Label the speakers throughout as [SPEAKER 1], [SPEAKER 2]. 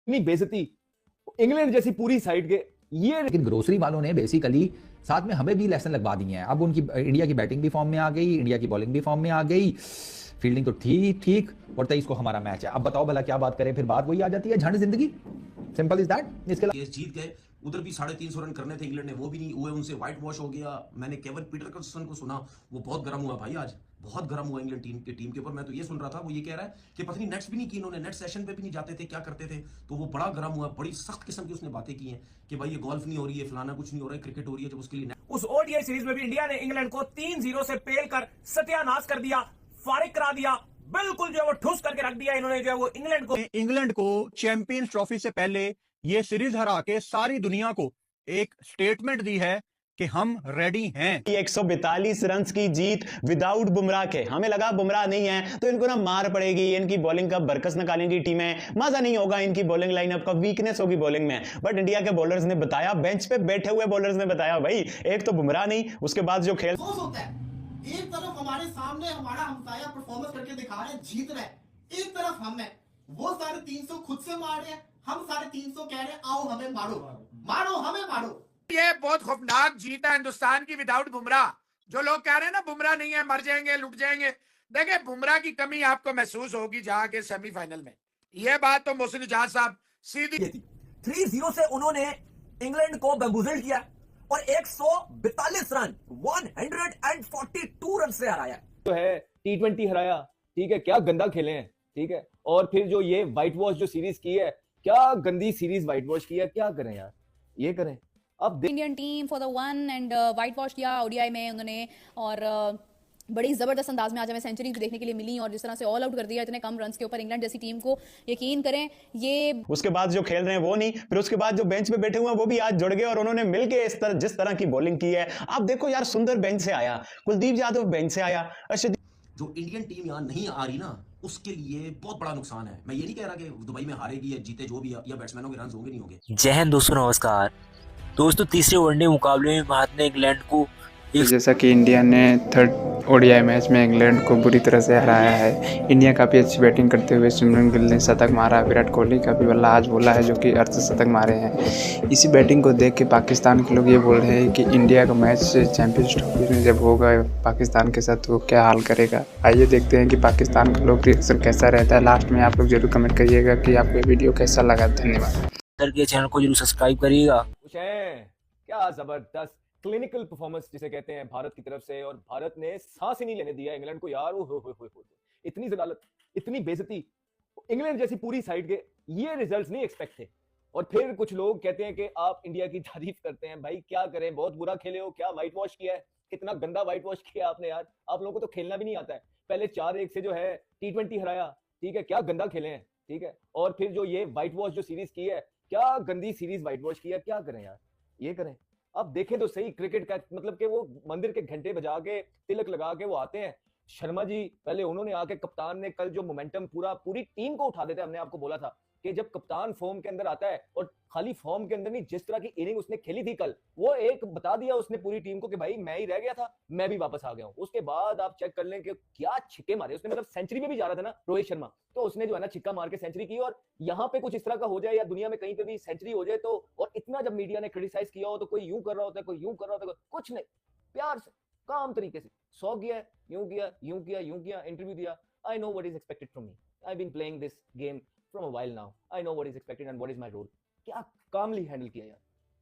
[SPEAKER 1] इतनी बेइज्जती इंग्लैंड जैसी पूरी साइड के ये।
[SPEAKER 2] लेकिन ग्रोसरी वालों ने बेसिकली साथ में हमें भी लेसन लगवा दिए हैं। अब उनकी इंडिया की बैटिंग भी फॉर्म में आ गई, इंडिया की बॉलिंग भी फॉर्म में आ गई, फील्डिंग तो ठीक ठीक, और 23 को हमारा मैच है। अब बताओ भला क्या बात करें, फिर बात वही आ जाती है, झंड जिंदगी, सिंपल इज दैट। इसके
[SPEAKER 3] केस जीत गए, उधर भी 350 रन करने थे इंग्लैंड ने, वो भी नहीं हुए, उनसे व्हाइट वॉश हो गया। मैंने केविन पीटरसन को सुना, वो बहुत गर्म हुआ भाई, आज बहुत गर्म हुआ इंग्लैंड टीम के ऊपर। मैं तो ये सुन रहा था, वो ये कह रहा है कि पता नहीं नेट्स भी नहीं की इन्होंने, नेट सेशन पे भी नहीं जाते थे, क्या करते थे। तो वो बड़ा गर्म हुआ, बड़ी सख्त किस्म की उसने बातें की हैं कि भाई ये गोल्फ नहीं हो रही है, फलाना कुछ नहीं हो रहा है, क्रिकेट हो रही है। जब उसके लिए
[SPEAKER 4] उस ओडीआई सीरीज में भी इंडिया ने इंग्लैंड को 3-0 से पेल कर सत्यानाश कर दिया, फारिग करा दिया, बिल्कुल जो है वो ठूस करके रख दिया इन्होंने जो है वो इंग्लैंड को चैंपियंस ट्रॉफी से पहले ये सीरीज हरा के सारी दुनिया को एक स्टेटमेंट दी है कि हम रेडी हैं।
[SPEAKER 5] 142 रन की जीत विदाउट बुमराह के। हमें लगा बुमराह नहीं है तो इनको ना मार पड़ेगी, इनकी बॉलिंग का बरकस निकालेंगी टीमें, मजा नहीं होगा, इनकी बॉलिंग लाइनअप का वीकनेस होगी बॉलिंग में। बट इंडिया के बॉलर्स ने बताया, बेंच पे बैठे हुए बॉलर्स ने बताया, भाई एक तो बुमराह नहीं, उसके बाद जो खेल
[SPEAKER 6] होता है, एक तरफ हमारे सामने हमारा हमसाया परफॉर्मेंस करके दिखा रहे हैं, जीत रहे हैं, एक तरफ हम है वो 350 खुद से मार रहे हैं, हम 350 कह रहे हैं आओ हमें मारो, मारो हमें मारो।
[SPEAKER 4] ये बहुत खौफनाक जीत है हिंदुस्तान की विदाउट बुमराह। जो लोग कह रहे हैं ना बुमराह नहीं है, मर जाएंगे, लुट जाएंगे, देखिए बुमराह की कमी आपको महसूस होगी जाके सेमीफाइनल में। ये बात तो मोहसिन इजाज साहब सीधी थी। 3-0 से उन्होंने इंग्लैंड को बम्बूजल किया और 142 रन 142 रन से हराया।
[SPEAKER 1] जो है T20 हराया, ठीक है, क्या गंदा खेले हैं, ठीक है। और फिर जो ये व्हाइट वॉश जो सीरीज की है, क्या गंदी सीरीज व्हाइट वॉश की है, क्या करें यार, ये करें। अब
[SPEAKER 7] Indian team for the one and white wash किया ओडीआई में उन्होंने, और बड़ी ज़बरदस्त अंदाज में आज हमें सेंचुरी भी देखने के लिए मिली, और जिस तरह से ऑल आउट कर दिया इतने कम रन्स के ऊपर इंग्लैंड जैसी टीम को, यकीन करें ये।
[SPEAKER 5] उसके बाद जो खेल रहे हैं वो नहीं, फिर उसके बाद जो बेंच पे बैठे हुए हैं वो भी आज जुड़ गए और उन्होंने मिलके इस तरह जिस तरह की बॉलिंग की है। आप देखो यार, सुंदर बेंच से आया, कुलदीप यादव बेंच से आया,
[SPEAKER 3] जो इंडियन टीम यहाँ नहीं आ रही ना, उसके लिए बहुत बड़ा नुकसान है। मैं ये नहीं कह रहा कि दुबई में हारेगी या जीते जो भी, या बैट्समैनों के रन होंगे नहीं होंगे।
[SPEAKER 8] जय हिंद दोस्तों, नमस्कार दोस्तों। तीसरे वनडे मुकाबले में भारत ने इंग्लैंड को
[SPEAKER 9] जैसा कि इंडिया ने थर्ड ओडीआई मैच में इंग्लैंड को बुरी तरह से हराया है। इंडिया काफ़ी अच्छी बैटिंग करते हुए सिमरन गिल ने शतक मारा, विराट कोहली का भी बल्ला आज बोला है जो कि अर्धशतक मारे हैं। इसी बैटिंग को देख के पाकिस्तान के लोग ये बोल रहे हैं कि इंडिया का मैच चैंपियंस ट्रॉफी में जब होगा पाकिस्तान के साथ तो क्या हाल करेगा। आइए देखते हैं कि पाकिस्तान के लोग रिएक्शन कैसा रहता है। लास्ट में आप लोग जरूर कमेंट करिएगा कि आपको ये वीडियो कैसा लगा। धन्यवाद।
[SPEAKER 8] करके चैनल को जरूर सब्सक्राइब करिएगा।
[SPEAKER 1] कुछ है क्या जबरदस्त क्लिनिकल परफॉर्मेंस जिसे कहते हैं भारत की तरफ से, और भारत ने सांस ही नहीं लेने दिया इंग्लैंड को यार। हो इतनी जलालत, इतनी बेइज्जती इंग्लैंड जैसी पूरी साइड के, ये रिजल्ट्स नहीं एक्सपेक्ट थे। और फिर कुछ लोग कहते हैं कि आप इंडिया की तारीफ करते हैं। भाई क्या करें, बहुत बुरा खेले हो, क्या व्हाइट वॉश किया है, कितना गंदा व्हाइट वॉश किया आपने यार। आप लोगों को तो खेलना भी नहीं आता है। पहले 4-1 से जो है T20 हराया, ठीक है, क्या गंदा खेले हैं, ठीक है। और फिर जो ये व्हाइट वॉश जो सीरीज की है, क्या गंदी सीरीज व्हाइट वॉश की है, क्या करें यार, ये करें। अब देखें तो सही, क्रिकेट का मतलब कि वो मंदिर के घंटे बजा के तिलक लगा के वो आते हैं। शर्मा जी पहले उन्होंने आके, कप्तान ने कल जो मोमेंटम पूरी टीम को उठा देते, हमने आपको बोला था कि जब कप्तान फॉर्म के अंदर आता है, और खाली फॉर्म के अंदर नहीं, जिस तरह की इनिंग उसने खेली थी कल, वो एक बता दिया उसने पूरी टीम को कि भाई मैं ही रह गया था, मैं भी वापस आ गया हूं। उसके बाद आप चेक कर लें कि क्या छिक्के मारे उसने, मतलब सेंचुरी में भी जा रहा था ना रोहित शर्मा, तो उसने जो है ना छिक्का मार के सेंचुरी की। और यहाँ पे कुछ इस तरह का हो जाए या दुनिया में कहीं पे भी सेंचुरी हो जाए तो, और इतना जब मीडिया ने क्रिटिसाइज किया हो तो कोई यूं कर रहा होता है, कोई यूं कर रहा होता है, कुछ नहीं, प्यार से काम तरीके से 100 किया, यूं किया, यूं किया, यूं किया, इंटरव्यू दिया। I know what is expected from me, I have been playing this game from a while now, I know what is expected and what is my role. क्या कामली हैंडल किया यार।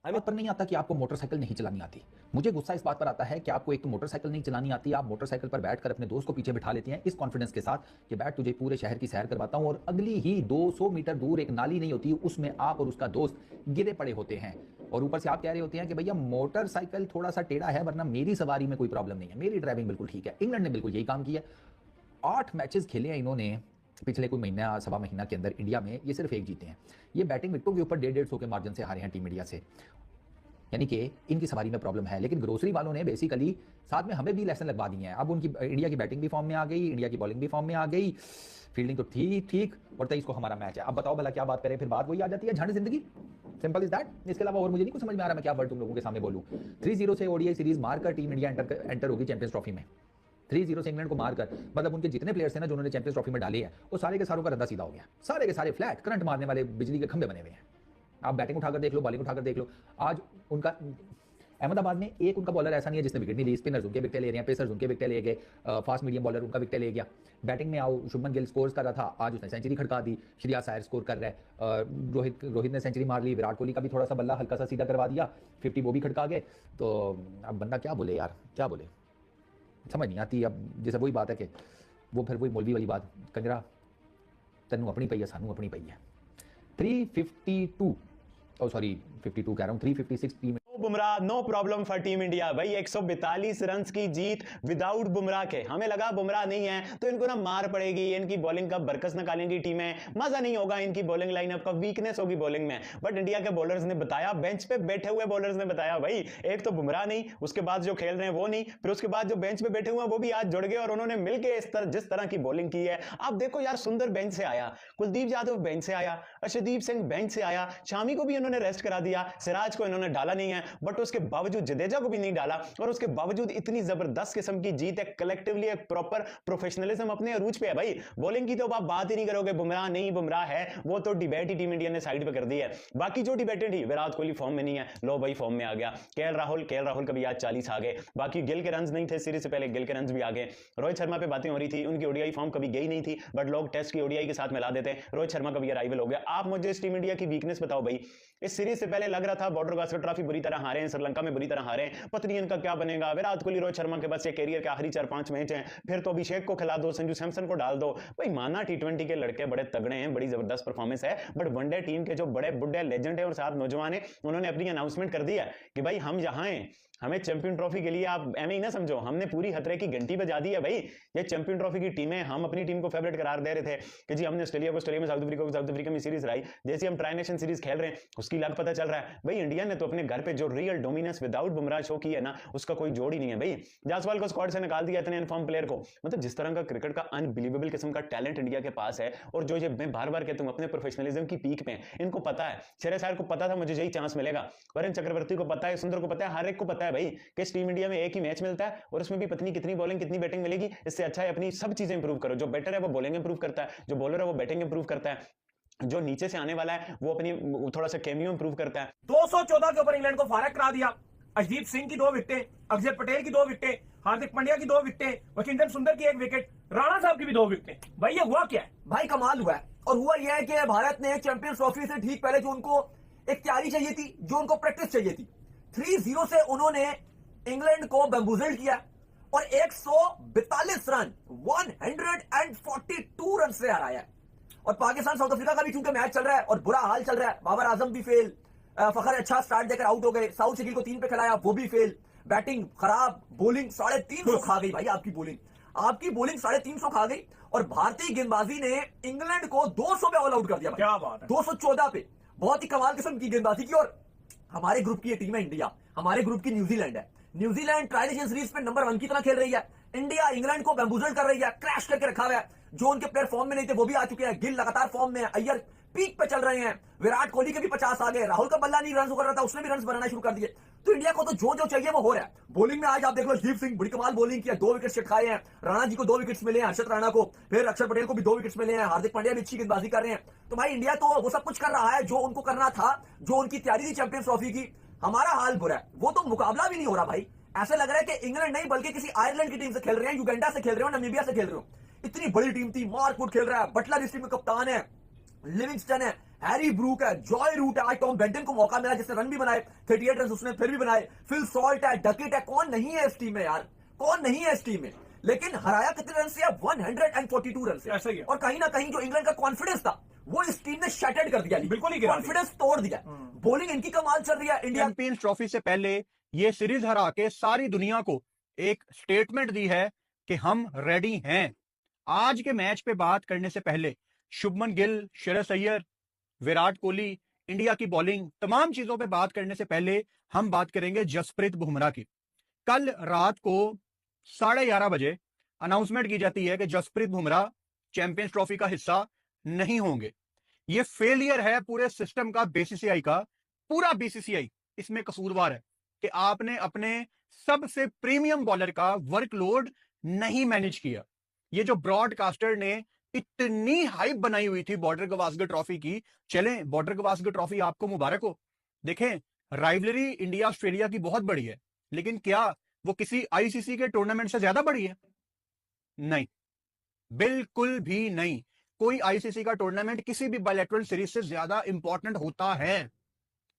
[SPEAKER 2] हमें पर नहीं आता कि आपको मोटरसाइकिल नहीं चलानी आती। मुझे गुस्सा इस बात पर आता है कि आपको एक तो मोटरसाइकिल नहीं चलानी आती, आप मोटरसाइकिल पर बैठकर अपने दोस्त को पीछे बिठा लेते हैं इस कॉन्फिडेंस के साथ कि बैठ तुझे पूरे शहर की सैर करवाता हूं, और अगली ही 200 मीटर दूर एक नाली नहीं होती, उसमें आप और उसका दोस्त गिरे पड़े होते हैं, और ऊपर से आप कह रहे होते हैं कि भैया मोटरसाइकिल थोड़ा सा टेढ़ा है, वरना मेरी सवारी में कोई प्रॉब्लम नहीं है, मेरी ड्राइविंग बिल्कुल ठीक है। इंग्लैंड ने बिल्कुल यही काम किया। 8 मैचेस खेले हैं इन्होंने पिछले कोई महीना सवा महीना के अंदर इंडिया में, ये सिर्फ एक जीते हैं। ये बैटिंग विकेटों के ऊपर 150 के मार्जिन से हारे हैं टीम इंडिया से, यानी कि इनकी सवारी में प्रॉब्लम है। लेकिन ग्रोसरी वालों ने बेसिकली साथ में हमें भी लेसन लगवा दिए हैं। अब उनकी इंडिया की बैटिंग भी फॉर्म में आ गई, इंडिया की बॉलिंग भी फॉर्म में आ गई, फील्डिंग तो ठीक ठीक, और 23 को हमारा मैच है। अब बताओ भला क्या बात करें, फिर बात वही आ जाती है, झंड जिंदगी, सिंपल इज दैट। इसके अलावा और मुझे नहीं कुछ समझ में आ रहा मैं क्या वर्ड तुम लोगों के सामने बोलूं। 3-0 से ओडीआई सीरीज मारकर टीम इंडिया एंटर होगी चैंपियंस ट्रॉफी में। 3-0 से इंग्लैंड को मारकर, मतलब उनके जितने प्लेयर्स थे ना जो उन्होंने चैंपियंस ट्रॉफी में डाले हैं, वो सारे के सारों का रद्दा सीधा हो गया। सारे के सारे फ्लैट करंट मारने वाले बिजली के खंभे बने हुए हैं। आप बैटिंग उठाकर देख लो, बॉलिंग उठाकर देख लो। आज उनका अहमदाबाद में एक उनका बॉलर ऐसा नहीं है जिसने विकेट नहीं ली। स्पिनर्स उनके विकेट ले रहे हैं, पेसर्स उनके विकेट ले गए, फास्ट मीडियम बॉलर उनका विकेट ले गया। बैटिंग में आओ, शुभमन गिल स्कोर्स कर रहा था, आज उसने सेंचुरी खड़का दी। श्रेयस अय्यर स्कोर कर रहा है, रोहित ने सेंचुरी मार ली, विराट कोहली का भी थोड़ा सा बल्ला हल्का सा सीधा करवा दिया, 50 वो भी खड़का गए। तो अब बंदा क्या बोले यार, क्या बोले, समझ नहीं आती। अब जैसे वही बात है कि वो फिर वही मौलवी वाली बात, कंजरा तेनू अपनी पई है, सानू अपनी पई है। 352 सॉरी 52 कह रहा हूँ, 356 team
[SPEAKER 5] Bumrah no problem for team India. भाई 142 रन की जीत विदाउट बुमराह के। हमें लगा बुमराह नहीं है तो इनको ना मार पड़ेगी, इनकी बॉलिंग का बरकस निकालेंगी टीमें, मजा नहीं होगा, इनकी बॉलिंग लाइनअप का वीकनेस होगी बॉलिंग में। बट इंडिया के बॉलर्स ने बताया, बेंच पे बैठे हुए बॉलर्स ने बताया, भाई एक तो बुमराह नहीं, उसके बाद जो खेल रहे हैं वो नहीं, फिर उसके बाद जो बेंच पे बैठे हुए हैं वो भी आज जुड़ गए और उन्होंने मिलकर जिस तरह की बॉलिंग की है। आप देखो यार, सुंदर बेंच से आया, कुलदीप यादव बेंच से आया, अर्शदीप सिंह बेंच से आया, शामी को भी इन्होंने रेस्ट करा दिया, सिराज को इन्होंने डाला नहीं है, बट उसके बावजूद जडेजा को भी नहीं डाला और उसके बावजूद इतनी जबरदस्त किस्म की जीत है। कलेक्टिवली एक प्रॉपर प्रोफेशनलिज्म अपने अरूज पे है। भाई बॉलिंग की तो आप बात ही नहीं करोगे, बुमराह नहीं बुमराह है, वो तो डिबेट ही टीम इंडिया ने साइड पे कर दी है। बाकी जो डिबेटेड ही, विराट कोहली फॉर्म में नहीं है, लो भाई फॉर्म में आ गया, केएल राहुल कभी आज 40 आ गए, बाकी गिल के रन्स नहीं थे सीरीज से पहले, गिल के रन्स भी आ गए। रोहित शर्मा पे बातें हो रही थी, उनकी ओडीआई फॉर्म कभी गई नहीं थी, बट लोग टेस्ट की ओडीआई के साथ मिला देते हैं। रोहित शर्मा का भी अराइवल हो गया। आप मुझे इस टीम इंडिया की वीकनेस बताओ भाई। इस सीरीज से पहले लग रहा था बॉर्डर गावस्कर ट्रॉफी बुरी तरह हारे हैं, श्रीलंका में बुरी तरह हारे हैं, पता नहीं इनका क्या बनेगा। विराट कोहली रोहित शर्मा के बस ये कैरियर के आखिरी 4-5 मैच हैं, फिर तो अभिषेक को खिला दो, संजू सैमसन को डाल दो। भाई माना T20 के लड़के बड़े तगड़े हैं, बड़ी जबरदस्त परफॉर्मेंस है, बट वनडे टीम के जो बड़े बुड्ढे लेजेंड है और 7 नौजवान है, उन्होंने अपनी अनाउंसमेंट कर दिया कि भाई हम यहाँ हैं, हमें चैंपियन ट्रॉफी के लिए आप एम ही ना समझो, हमने पूरी खतरे की घंटी बजा दी है। भाई ये चैंपियन ट्रॉफी की टीम है, हम अपनी टीम को फेवरेट करार दे रहे थे कि जी हमने ऑस्ट्रेलिया को ऑस्ट्रेलिया में, साउथ अफ्रीका को साउथ अफ्रीका में सीरीज रही, जैसे हम ट्राई नेशन सीरीज खेल रहे हैं उसकी लग पता चल रहा है। भाई इंडिया ने तो अपने घर पे जो real dominance without Bumrah show की है ना, उसका कोई जोड़ ही नहीं है। भाई जायसवाल को स्क्वाड से निकाल दिया इतने इनफॉर्म प्लेयर को, मतलब जिस तरह का क्रिकेट का अनबिलीवेबल किस्म का टैलेंट इंडिया के पास है, और जो ये मैं बार बार कहता हूं अपने प्रोफेशनलिज्म की पीक पे, इनको पता है, श्रेयस अय्यर को पता था मुझे यही चांस मिलेगा, वरुण चक्रवर्ती को पता है, सुंदर को पता है, हर एक को पता है भाई कि टीम इंडिया में एक ही मैच मिलता है और उसमें भी पत्नी कितनी बॉलिंग कितनी बैटिंग मिलेगी। इससे अच्छा है अपनी सब चीजें इंप्रूव करो। जो बेटर है वो बॉलिंग इंप्रूव करता है, जो बॉलर है वो बैटिंग इंप्रूव करता है, जो नीचे से आने वाला है वो अपनी थोड़ा सा कैमियो इंप्रूव करता है।
[SPEAKER 10] 214 के ऊपर इंग्लैंड को फारग करा दिया। अर्शदीप सिंह की 2 विकेटें, अक्षर पटेल की 2 विकेटें, हार्दिक पांड्या की 2 विकेटें, वशिंगटन सुंदर की 1 विकेट, राणा साहब की भी 2 विकेटें। भाई ये हुआ क्या है?
[SPEAKER 11] भाई कमाल हुआ है। और हुआ यह है कि भारत ने चैंपियंस ट्रॉफी से ठीक पहले जो उनको एक तैयारी चाहिए थी, जो उनको प्रैक्टिस चाहिए थी, 3-0 से उन्होंने इंग्लैंड को बैम्बूजल्ड किया और 142 रन 142 रन से हराया। और पाकिस्तान साउथ अफ्रीका का भी चूंकि मैच चल रहा है और बुरा हाल चल रहा है, बाबर आजम भी फेल, फखर अच्छा स्टार्ट देकर आउट हो गए, साउथ शकील को 3 पे खिलाया वो भी फेल, बैटिंग खराब, बॉलिंग 350 खा गई। भाई आपकी बॉलिंग 350 खा गई और भारतीय गेंदबाजी ने इंग्लैंड को 200 पे ऑल आउट कर दिया।
[SPEAKER 10] क्या बात है,
[SPEAKER 11] 214 पे। बहुत ही कमाल किस्म की गेंदबाजी की। और हमारे ग्रुप की ये टीम है इंडिया, हमारे ग्रुप की न्यूजीलैंड है। न्यूजीलैंड ट्राई नेशन सीरीज पे नंबर 1 की तरह खेल रही है, इंडिया इंग्लैंड को बैम्बूजल कर रही है, क्रैश करके रखा हुआ है। जो उनके प्लेयर फॉर्म में नहीं थे वो भी आ चुके हैं, गिल लगातार फॉर्म में है, अय्यर पीक पे चल रहे हैं, विराट कोहली के भी 50 आ गए, राहुल का बल्ला नहीं रन कर रहा था, उसने भी रन बनाना शुरू कर दिए। तो इंडिया को तो जो चाहिए वो हो रहा है। बॉलिंग में आज आप देख लो, अर्शदीप सिंह बड़ी कमाल बॉलिंग किया, 2 विकेट खाए हैं, राणा जी को 2 विकेट्स मिले हैं, हर्षद राणा को, फिर अक्षर पटेल को भी 2 विकेट्स मिले हैं, हार्दिक पांड्या भी अच्छी गेंदबाजी कर रहे हैं। तो भाई इंडिया तो वो सब कुछ कर रहा है जो उनको करना था, जो उनकी तैयारी थी चैंपियंस ट्रॉफी की। हमारा हाल बुरा है, वो तो मुकाबला भी नहीं हो रहा भाई। ऐसा लग रहा है कि इंग्लैंड नहीं बल्कि किसी आयरलैंड की टीम से खेल रहे हैं, युगांडा से खेल रहे हो, नामीबिया से खेल रहे हो। इतनी बड़ी टीम थी, मार्क वुड खेल रहा है, बटलर इस टीम में कप्तान है, लिविंगस्टन है, हैरी ब्रूक है, जॉय रूट है, आज टॉम बेंटन को मौका मिला जिसने रन भी बनाए, 38 रन उसने फिर भी बनाए, फिल सॉल्ट है, डकेट है, कौन नहीं है इस टीम में यार, कौन नहीं है इस टीम में। लेकिन हराया कितने रन से? 142 रन से।
[SPEAKER 10] ऐसा ही है।
[SPEAKER 11] और कहीं ना कहीं जो इंग्लैंड का कॉन्फिडेंस था वो इस टीम ने शैटर्ड कर दिया,
[SPEAKER 10] बिल्कुल ही
[SPEAKER 11] कॉन्फिडेंस तोड़ दिया। बॉलिंग इनकी कमाल चल रही है। इंडिया
[SPEAKER 10] चैंपियंस ट्रॉफी से पहले ये सीरीज हरा के सारी दुनिया को एक स्टेटमेंट दी है कि हम रेडी हैं। आज के मैच पे बात करने से पहले शुभमन गिल, श्रेयस अय्यर, विराट कोहली, इंडिया की बॉलिंग, तमाम चीजों पे बात करने से पहले हम बात करेंगे जसप्रीत बुमराह की। कल रात को 11:30 बजे अनाउंसमेंट की जाती है कि जसप्रीत बुमराह चैंपियंस ट्रॉफी का हिस्सा नहीं होंगे। यह फेलियर है पूरे सिस्टम का, बीसीसीआई का। पूरा बीसीसीआई इसमें कसूरवार है कि आपने अपने सबसे प्रीमियम बॉलर का वर्कलोड नहीं मैनेज किया। ये जो ब्रॉडकास्टर ने इतनी हाइप बनाई हुई थी बॉर्डर गवास्कर ट्रॉफी की, चलें बॉर्डर गवास्कर ट्रॉफी आपको मुबारक हो। देखें, राइवलरी इंडिया ऑस्ट्रेलिया की बहुत बड़ी है, लेकिन क्या वो किसी आईसीसी के टूर्नामेंट से ज्यादा बड़ी है? नहीं, बिल्कुल भी नहीं। कोई आईसीसी का टूर्नामेंट किसी भी बायलैटरल सीरीज से ज्यादा इंपॉर्टेंट होता है।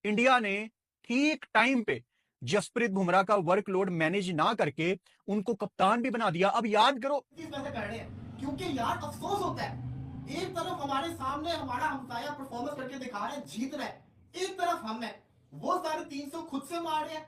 [SPEAKER 10] इंडिया ने ठीक टाइम पे जसप्रीत बुमराह का वर्कलोड मैनेज ना करके उनको कप्तान भी बना दिया। अब याद करो,
[SPEAKER 6] इस वजह कर रहे हैं क्योंकि यार अफसोस होता है, एक तरफ हमारे सामने हमारा हमसाया परफॉर्मेंस करके दिखा रहे हैं, जीत रहे हैं, एक तरफ हम है वो 350 खुद से मार रहे हैं,